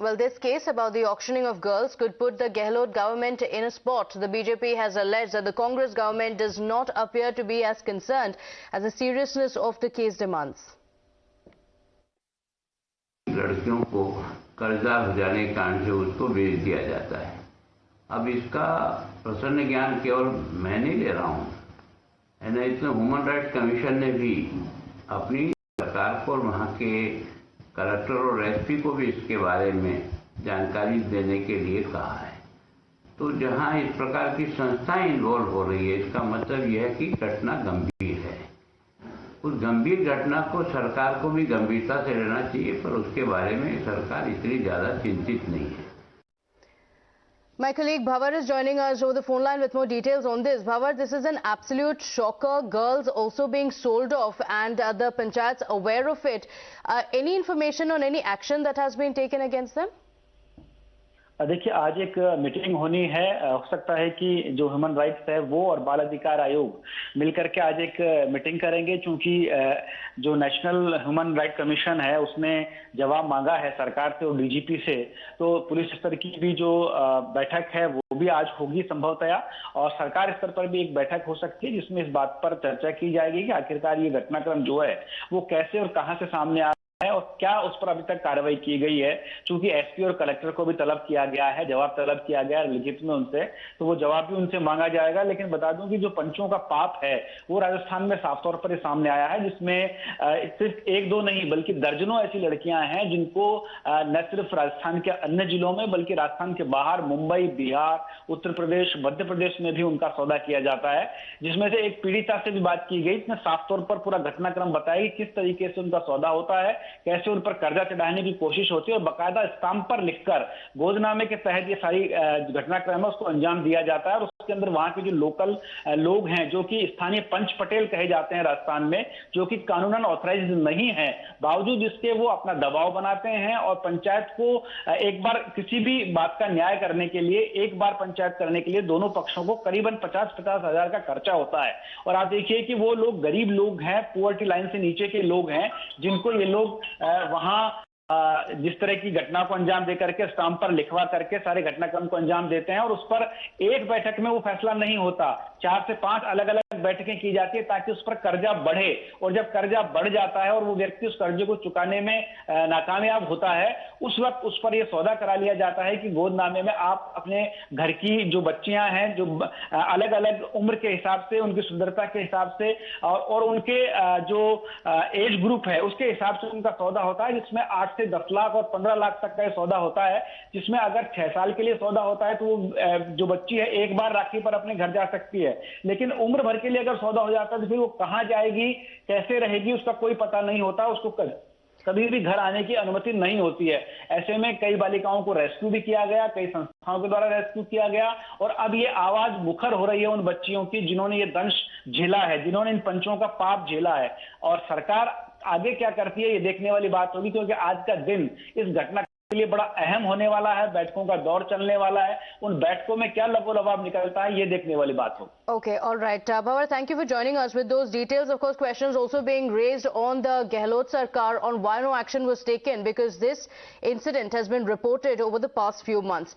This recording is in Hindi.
Well, this case about the auctioning of girls could put the Gehlot government in a spot. The BJP has alleged that the Congress government does not appear to be as concerned as the seriousness of the case demands. लड़कियों को कर्जदार हो जाने के कारण से उसको बेच दिया जाता है। अब इसका प्रसन्न ज्ञान केवल मैं नहीं ले रहा हूँ, नेशनल ह्यूमन राइट्स कमीशन ने भी अपनी सरकार को और वहाँ के कलेक्टर और एसपी को भी इसके बारे में जानकारी देने के लिए कहा है। तो जहाँ इस प्रकार की संस्थाएं इन्वॉल्व हो रही है, इसका मतलब यह है कि घटना गंभीर है। उस गंभीर घटना को सरकार को भी गंभीरता से लेना चाहिए, पर उसके बारे में सरकार इतनी ज्यादा चिंतित नहीं है। My colleague Bhavar is joining us over the phone line with more details on this. Bhavar, this is an absolute shocker. Girls also being sold off and the panchayats aware of it. Any information on any action that has been taken against them? देखिए, आज एक मीटिंग होनी है। हो सकता है कि जो ह्यूमन राइट्स है वो और बाल अधिकार आयोग मिलकर के आज एक मीटिंग करेंगे, क्योंकि जो नेशनल ह्यूमन राइट कमीशन है उसने जवाब मांगा है सरकार से और डीजीपी से। तो पुलिस स्तर की भी जो बैठक है वो भी आज होगी संभवतया, और सरकार स्तर पर भी एक बैठक हो सकती है जिसमें इस बात पर चर्चा की जाएगी कि आखिरकार ये घटनाक्रम जो है वो कैसे और कहां से सामने आ है और क्या उस पर अभी तक कार्रवाई की गई है। क्योंकि एसपी और कलेक्टर को भी तलब किया गया है, जवाब तलब किया गया है लिखित में उनसे, तो वो जवाब भी उनसे मांगा जाएगा। लेकिन बता दूं कि जो पंचों का पाप है वो राजस्थान में साफ तौर पर सामने आया है, जिसमें सिर्फ एक दो नहीं बल्कि दर्जनों ऐसी लड़कियां हैं जिनको न सिर्फ राजस्थान के अन्य जिलों में बल्कि राजस्थान के बाहर मुंबई, बिहार, उत्तर प्रदेश, मध्य प्रदेश में भी उनका सौदा किया जाता है। जिसमें से एक पीड़िता से भी बात की गई, इसने साफ तौर पर पूरा घटनाक्रम बताया कि किस तरीके से उनका सौदा होता है, कैसे उन पर कर्जा चढ़ाने की कोशिश होती है और बाकायदा स्टाम्प पर लिखकर गोदनामे के तहत ये सारी घटनाक्रम है उसको अंजाम दिया जाता है। और उसके अंदर वहां के जो लोकल लोग हैं, जो कि स्थानीय पंच पटेल कहे जाते हैं राजस्थान में, जो कि कानूनन ऑथराइज्ड नहीं है, बावजूद इसके वो अपना दबाव बनाते हैं और पंचायत को एक बार किसी भी बात का न्याय करने के लिए, एक बार पंचायत करने के लिए दोनों पक्षों को करीबन 50-50 हजार का खर्चा होता है। और आप देखिए कि वो लोग गरीब लोग हैं, पुअर्टी लाइन से नीचे के लोग हैं, जिनको ये लोग वहां जिस तरह की घटना को अंजाम दे करके स्टाम्प पर लिखवा करके सारे घटनाक्रम को अंजाम देते हैं। और उस पर एक बैठक में वो फैसला नहीं होता, 4 से 5 अलग अलग बैठकें की जाती है ताकि उस पर कर्जा बढ़े। और जब कर्जा बढ़ जाता है और वो व्यक्ति उस कर्जे को चुकाने में नाकामयाब होता है, उस वक्त उस पर यह सौदा करा लिया जाता है कि गोदनामे में आप अपने घर की जो बच्चियां हैं, जो अलग अलग उम्र के हिसाब से, उनकी सुंदरता के हिसाब से और उनके जो एज ग्रुप है उसके हिसाब से उनका सौदा होता है, जिसमें 8 से 10 लाख और 15 लाख तक का सौदा होता है। जिसमें अगर 6 साल के लिए सौदा होता है तो वो जो बच्ची है एक बार राखी पर अपने घर जा सकती है, लेकिन उम्र भर के लिए अगर सौदा हो जाता है तो फिर वो कहां जाएगी, कैसे रहेगी, उसका कोई पता नहीं होता। उसको कभी भी घर आने की अनुमति नहीं होती है। ऐसे में कई बालिकाओं को रेस्क्यू भी किया गया, कई संस्थाओं के द्वारा रेस्क्यू किया गया, और अब ये आवाज मुखर हो रही है उन बच्चियों की जिन्होंने ये दंश झेला है, जिन्होंने इन पंचों का पाप झेला है। और सरकार आगे क्या करती है ये देखने वाली बात होगी, क्योंकि आज का दिन इस घटना के लिए बड़ा अहम होने वाला है। बैठकों का दौर चलने वाला है, उन बैठकों में क्या लबोलबाब निकलता है ये देखने वाली बात होगी। Okay, all right. Bhavar, thank you for joining us with those details. Of course, questions also being raised on the Gehlot Sarkar on why no action was taken, because this incident has been reported over the past few months.